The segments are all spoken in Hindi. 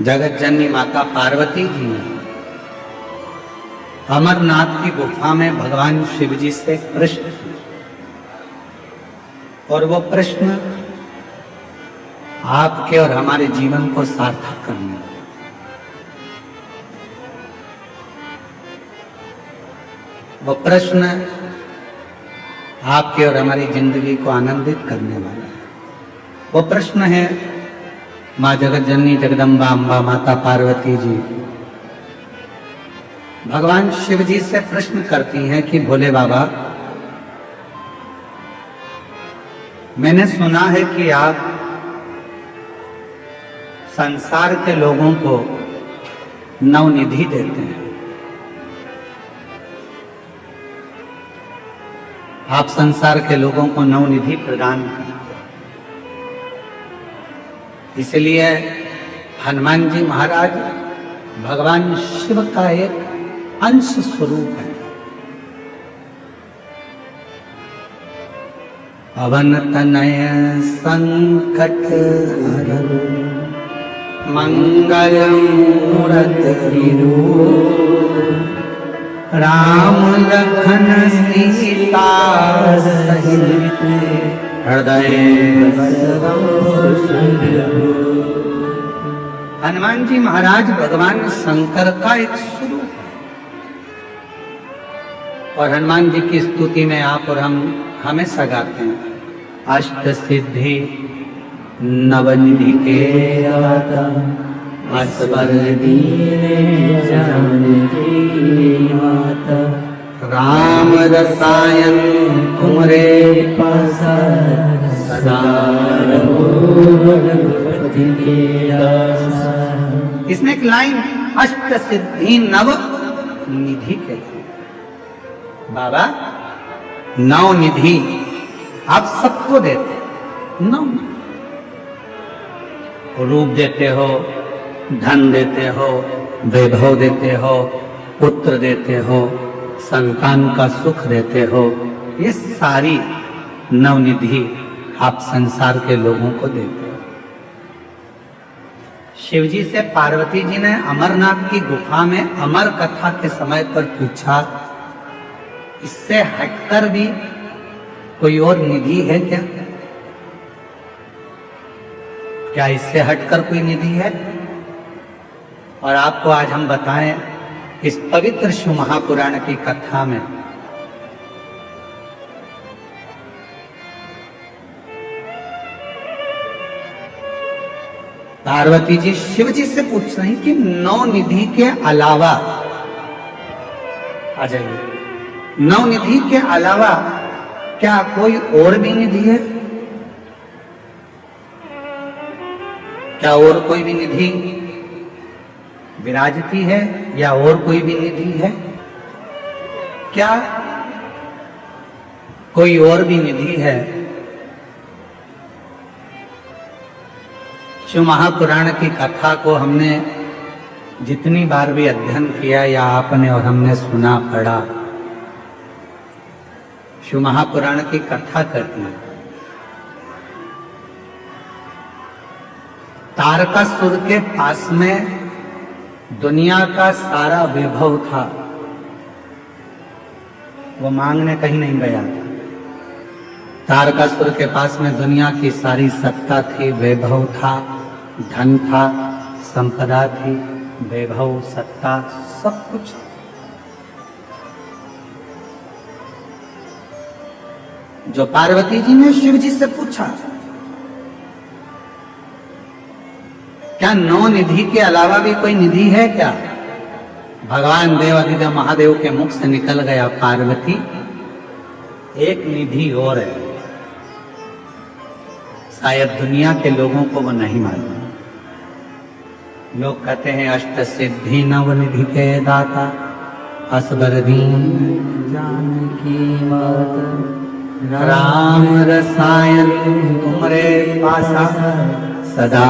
जगत जननी माता पार्वती जी ने अमरनाथ की गुफा में भगवान शिव जी से प्रश्न किया और वो प्रश्न आपके और हमारे जीवन को सार्थक करने वाला। वो प्रश्न आपके और हमारी जिंदगी को आनंदित करने वाला है। वो प्रश्न है माँ जगत जननी जगदम्बा अम्बा माता पार्वती जी भगवान शिव जी से प्रश्न करती हैं कि भोले बाबा, मैंने सुना है कि आप संसार के लोगों को नवनिधि देते हैं। आप संसार के लोगों को नवनिधि प्रदान करते हैं। इसलिए हनुमान जी महाराज भगवान शिव का एक अंश स्वरूप है। पवन तनय संकट हरऊ मंगल मूरत राम लखन सीता सहित हृदय। हनुमान जी महाराज भगवान शंकर का एक स्वरूप है और हनुमान जी की स्तुति में आप और हम हमेशा गाते हैं, अष्ट सिद्धि नवनिधि के दाता असबर दीन जानकी माता राम रसायन तुमरे पासा सदा रघुपति के दासा। इसमें एक लाइन अष्ट सिद्धि नव निधि के बाबा नौ निधि आप सबको देते, नौ रूप देते हो, धन देते हो, वैभव देते हो, पुत्र देते हो, संतान का सुख देते हो। ये सारी नवनिधि आप संसार के लोगों को देते हो। शिव जी से पार्वती जी ने अमरनाथ की गुफा में अमर कथा के समय पर पूछा, इससे हटकर भी कोई और निधि है क्या? क्या इससे हटकर कोई निधि है? और आपको आज हम बताएं इस पवित्र शिव महापुराण की कथा में पार्वती जी शिव जी से पूछ रही कि नौ निधि के अलावा, आ जाइए, नौ निधि के अलावा क्या कोई और भी निधि है? क्या और कोई भी निधि विराजती है या और कोई भी निधि है? क्या कोई और भी निधि है? शिव महापुराण की कथा को हमने जितनी बार भी अध्ययन किया या आपने और हमने सुना पढ़ा, शिव महापुराण की कथा करती है तारकासुर के पास में दुनिया का सारा वैभव था, वो मांगने कहीं नहीं गया था। तारकासुर के पास में दुनिया की सारी सत्ता थी, वैभव था, धन था, संपदा थी, वैभव सत्ता सब कुछ। जो पार्वती जी ने शिव जी से पूछा, क्या नौ निधि के अलावा भी कोई निधि है क्या? भगवान देवाधिदेव महादेव के मुख से निकल गया, पार्वती एक निधि और है, शायद दुनिया के लोगों को वो नहीं मालूम। लोग कहते हैं अष्ट सिद्धि नव निधि के दाता असबर दीन जानकी माता राम रसायन तुमरे पासा सदा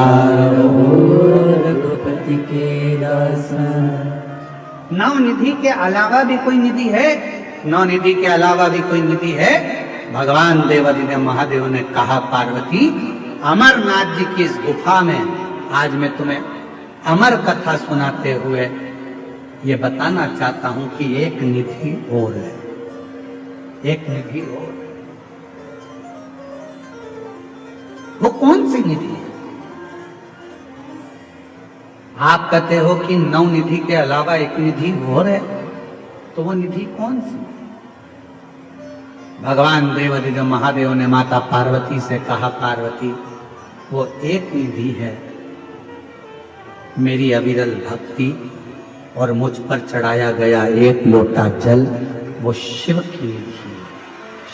रघुपति के दासा। नौ निधि के अलावा भी कोई निधि है? नौ निधि के अलावा भी कोई निधि है? भगवान देवाधिदेव महादेव ने कहा, पार्वती अमरनाथ जी की इस गुफा में आज मैं तुम्हें अमर कथा सुनाते हुए ये बताना चाहता हूं कि एक निधि और है, एक निधि और। वो कौन सी निधि है? आप कहते हो कि 9 निधि के अलावा एक निधि और है, तो वो निधि कौन सी? भगवान देवादिदेव महादेव ने माता पार्वती से कहा, पार्वती वो एक निधि है मेरी अविरल भक्ति और मुझ पर चढ़ाया गया एक लोटा जल, वो शिव की निधि,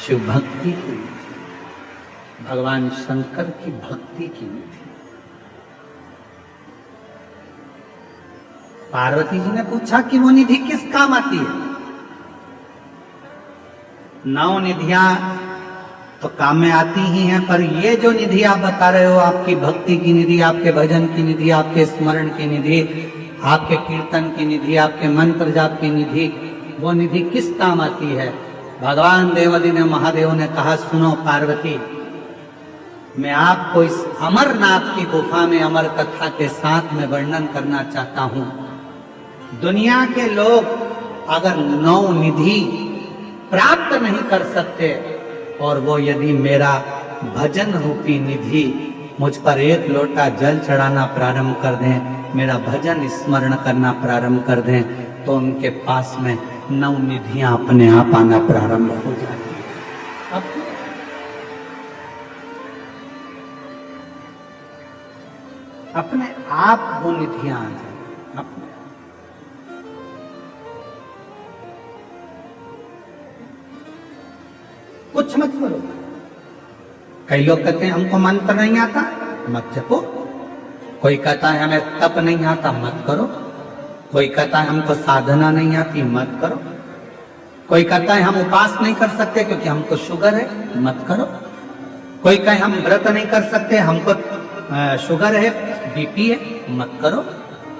शिव भक्ति की निधि, भगवान शंकर की भक्ति की निधि। पार्वती जी ने पूछा कि वो निधि किस काम आती है? 9 निधियां तो काम में आती ही हैं, पर ये जो निधि आप बता रहे हो, आपकी भक्ति की निधि, आपके भजन की निधि, आपके स्मरण की निधि, आपके कीर्तन की निधि, आपके मंत्र जाप की निधि, वो निधि किस काम आती है? भगवान देवादिदेव महादेव ने कहा, सुनो पार्वती, मैं आपको इस अमरनाथ की गुफा में अमर कथा के साथ में वर्णन करना चाहता हूं। दुनिया के लोग अगर 9 निधि प्राप्त नहीं कर सकते और वो यदि मेरा भजन रूपी निधि मुझ पर एक लोटा जल चढ़ाना प्रारंभ कर दें, मेरा भजन स्मरण करना प्रारंभ कर दें, तो उनके पास में 9 निधियां अपने आप आना प्रारंभ हो जाती है। अपने आप वो निधियां आ जाए अपने। कुछ मत करो। कई लोग कहते हैं हमको मंत्र नहीं आता, मत जपो। कोई कहता है हमें तप नहीं आता, मत करो। कोई कहता है हमको साधना नहीं आती, मत करो। कोई कहता है हम उपवास नहीं कर सकते क्योंकि हमको शुगर है, मत करो। कोई कहे हम व्रत नहीं कर सकते, हमको शुगर है, बीपी है, मत करो।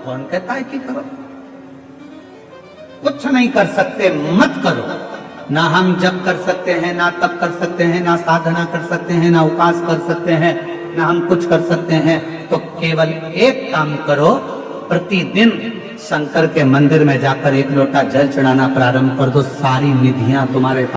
कौन कहता है कि करो? कुछ नहीं कर सकते, मत करो। ना हम जप कर सकते हैं, ना तप कर सकते हैं, ना साधना कर सकते हैं, ना उपवास कर सकते हैं, ना हम कुछ कर सकते हैं। तो केवल एक काम करो, प्रतिदिन शंकर के मंदिर में जाकर एक लोटा जल चढ़ाना प्रारंभ कर दो, सारी निधियां तुम्हारे